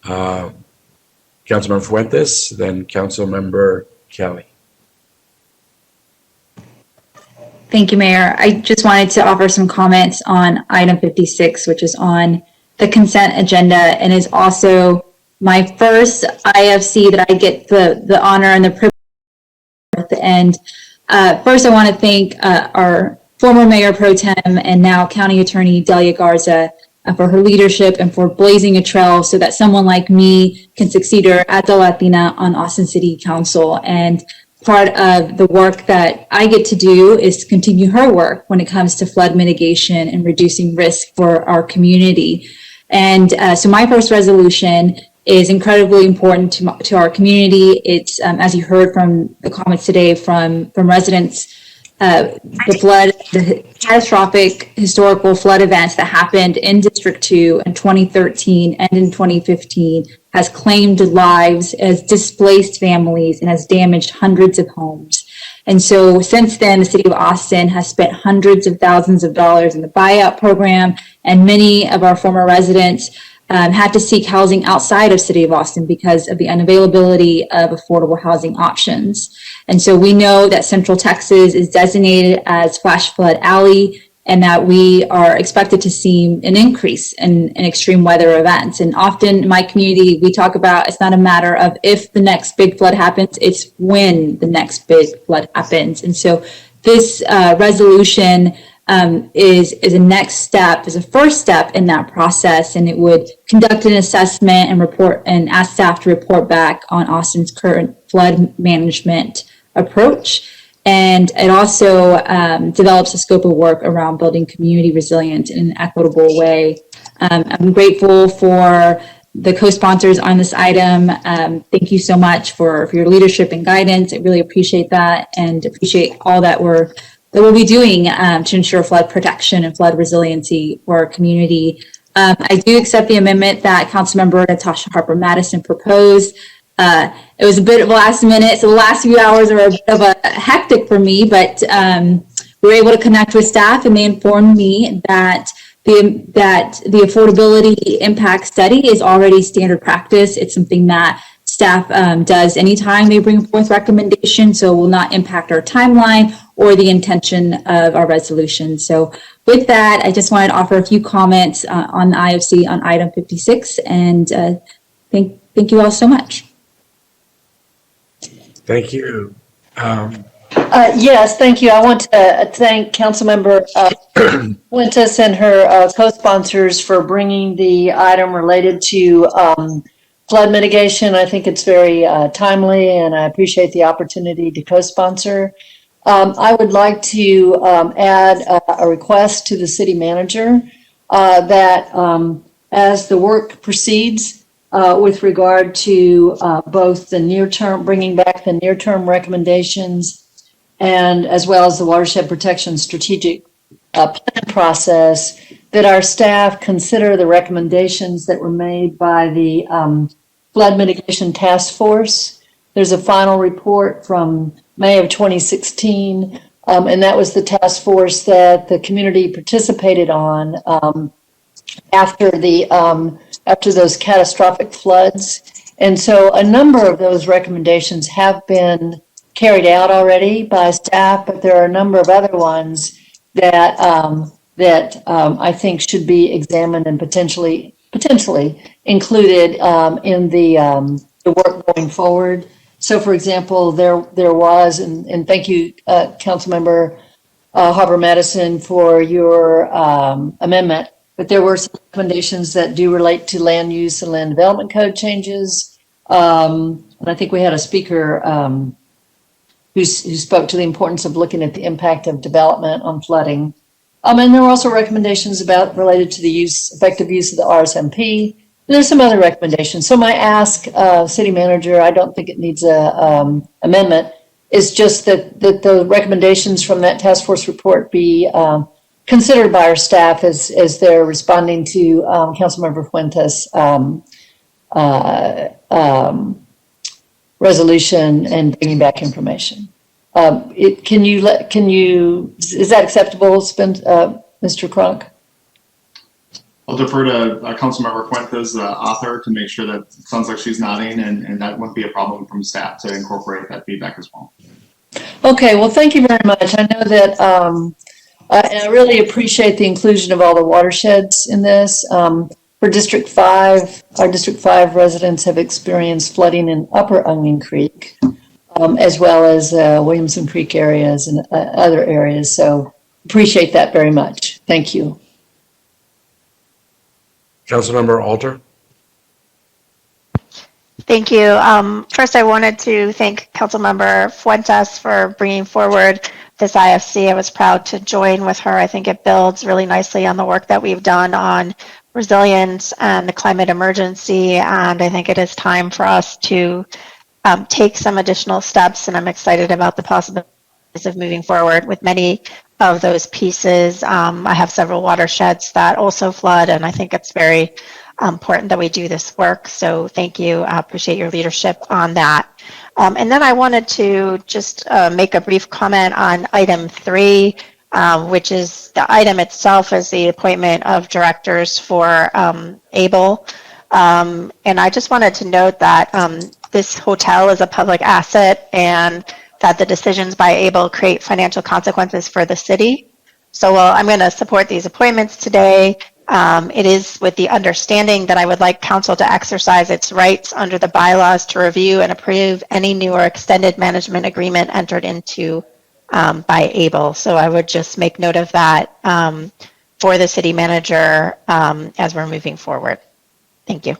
Uh, Councilmember Fuentes, then Councilmember Kelly. Thank you, Mayor. I just wanted to offer some comments on item 56, which is on the consent agenda and is also my first IFC that I get the honor and the privilege at the end. First, I want to thank our former Mayor Pro Tem and now County Attorney Delia Garza for her leadership and for blazing a trail so that someone like me can succeed her as a Latina on Austin City Council. And part of the work that I get to do is to continue her work when it comes to flood mitigation and reducing risk for our community. And so my first resolution is incredibly important to our community. It's, as you heard from the comments today from residents, the catastrophic historical flood events that happened in District 2 in 2013 and in 2015 has claimed lives, has displaced families, and has damaged hundreds of homes. And so since then, the city of Austin has spent hundreds of thousands of dollars in the buyout program, and many of our former residents had to seek housing outside of city of Austin because of the unavailability of affordable housing options. And so we know that Central Texas is designated as flash flood alley and that we are expected to see an increase in extreme weather events. And often in my community, we talk about it's not a matter of if the next big flood happens, it's when the next big flood happens. And so this resolution is a next step, is a first step in that process, and it would conduct an assessment and report and ask staff to report back on Austin's current flood management approach. And it also develops a scope of work around building community resilience in an equitable way. I'm grateful for the co-sponsors on this item. Thank you so much for your leadership and guidance. I really appreciate that and appreciate all that we'll be doing to ensure flood protection and flood resiliency for our community. I do accept the amendment that Councilmember Natasha Harper Madison proposed. It was a bit of a last minute, so the last few hours are a bit of a hectic for me, but we were able to connect with staff and they informed me that the affordability impact study is already standard practice. It's something that staff does anytime they bring forth recommendations, so it will not impact our timeline or the intention of our resolution. So with that, I just wanted to offer a few comments on the IFC on item 56, and thank you all so much. Thank you. Yes, thank you. I want to thank Councilmember Fuentes and her co-sponsors for bringing the item related to flood mitigation. I think it's very timely, and I appreciate the opportunity to co-sponsor. I would like to add a request to the city manager that as the work proceeds with regard to both the near-term, bringing back the near-term recommendations and as well as the watershed protection strategic plan process, that our staff consider the recommendations that were made by the Flood Mitigation Task Force. There's a final report from May of 2016, and that was the task force that the community participated on after those catastrophic floods. And so a number of those recommendations have been carried out already by staff, but there are a number of other ones that I think should be examined and potentially included in the work going forward. So, for example, there was, and thank you, Councilmember Harper Madison, for your amendment, but there were some recommendations that do relate to land use and land development code changes. And I think we had a speaker who spoke to the importance of looking at the impact of development on flooding. And there were also recommendations related to the effective use of the RSMP. And there's some other recommendations. So my ask, city manager, I don't think it needs a amendment, is just that the recommendations from that task force report be considered by our staff as they're responding to Councilmember Fuentes' resolution and bringing back information. Is that acceptable, Mr. Cronk? I'll defer to Councilmember Fuentes, the author, to make sure that it sounds like she's nodding, and that wouldn't be a problem from staff to incorporate that feedback as well. Okay, well, thank you very much. I know that, and I really appreciate the inclusion of all the watersheds in this. For District 5, our District 5 residents have experienced flooding in Upper Onion Creek, as well as Williamson Creek areas and other areas. So appreciate that very much. Thank you. Councilmember Alter. Thank you. First, I wanted to thank Councilmember Fuentes for bringing forward this IFC. I was proud to join with her. I think it builds really nicely on the work that we've done on resilience and the climate emergency. And I think it is time for us to take some additional steps. And I'm excited about the possibilities of moving forward with many of those pieces. I have several watersheds that also flood, and I think it's very important that we do this work. So thank you. I appreciate your leadership on that. And then I wanted to just make a brief comment on item 3, which is the item itself is the appointment of directors for ABLE. And I just wanted to note that this hotel is a public asset and that the decisions by ABLE create financial consequences for the city. So while I'm going to support these appointments today, it is with the understanding that I would like council to exercise its rights under the bylaws to review and approve any new or extended management agreement entered into by ABLE. So I would just make note of that for the city manager as we're moving forward. Thank you.